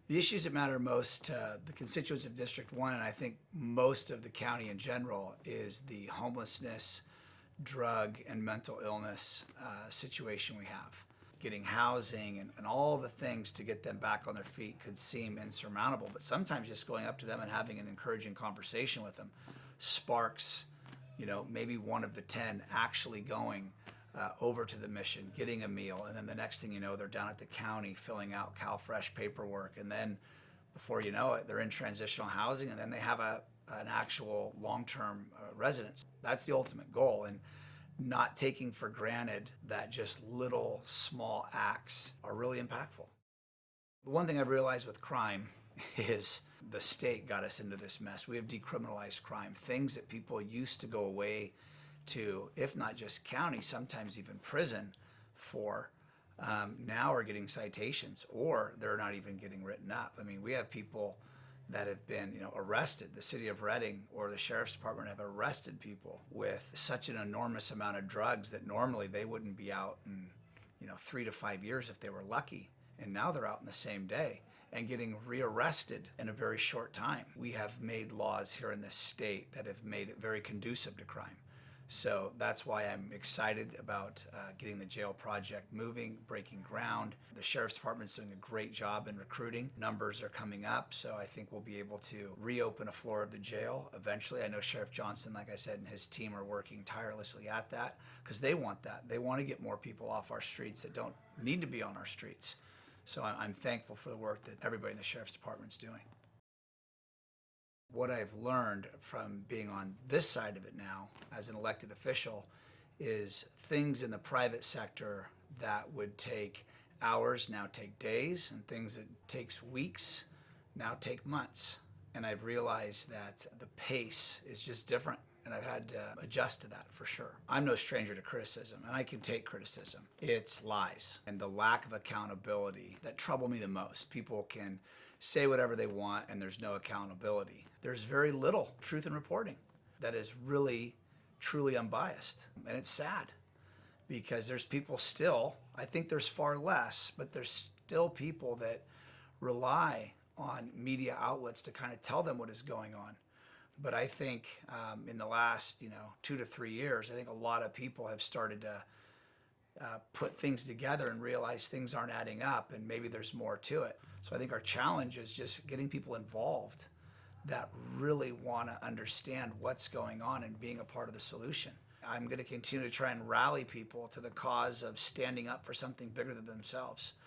The issues that matter most to the constituents of District 1, and I think most of the county in general, is the homelessness, drug, and mental illness situation we have. Getting housing and all the things to get them back on their feet could seem insurmountable, but sometimes just going up to them and having an encouraging conversation with them sparks, maybe one of the 10 actually going over to the mission, getting a meal, and then the next thing you know, they're down at the county filling out CalFresh paperwork, and then before you know it, they're in transitional housing, and then they have an actual long-term residence. That's the ultimate goal, and not taking for granted that just little small acts are really impactful. The one thing I've realized with crime is the state got us into this mess. We have decriminalized crime, things that people used to go away to, if not just county, sometimes even prison for, now are getting citations, or they're not even getting written up. I mean, we have people that have been arrested. The city of Reading or the sheriff's department have arrested people with such an enormous amount of drugs that normally they wouldn't be out in 3 to 5 years if they were lucky, and now they're out in the same day and getting rearrested in a very short time. We have made laws here in this state that have made it very conducive to crime. So that's why I'm excited about getting the jail project moving, breaking ground. The Sheriff's Department's doing a great job in recruiting. Numbers are coming up, so I think we'll be able to reopen a floor of the jail eventually. I know Sheriff Johnson, like I said, and his team are working tirelessly at that because they want that. They want to get more people off our streets that don't need to be on our streets. So I'm thankful for the work that everybody in the Sheriff's Department's doing. What I've learned from being on this side of it now as an elected official is things in the private sector that would take hours now take days, and things that takes weeks now take months. And I've realized that the pace is just different, and I've had to adjust to that for sure. I'm no stranger to criticism, and I can take criticism. It's lies and the lack of accountability that trouble me the most. People can say whatever they want and there's no accountability. There's very little truth in reporting that is really, truly unbiased. And it's sad because there's people still, I think there's far less, but there's still people that rely on media outlets to kind of tell them what is going on. But I think in the last 2 to 3 years, I think a lot of people have started to put things together and realize things aren't adding up and maybe there's more to it. So I think our challenge is just getting people involved that really want to understand what's going on and being a part of the solution. I'm going to continue to try and rally people to the cause of standing up for something bigger than themselves.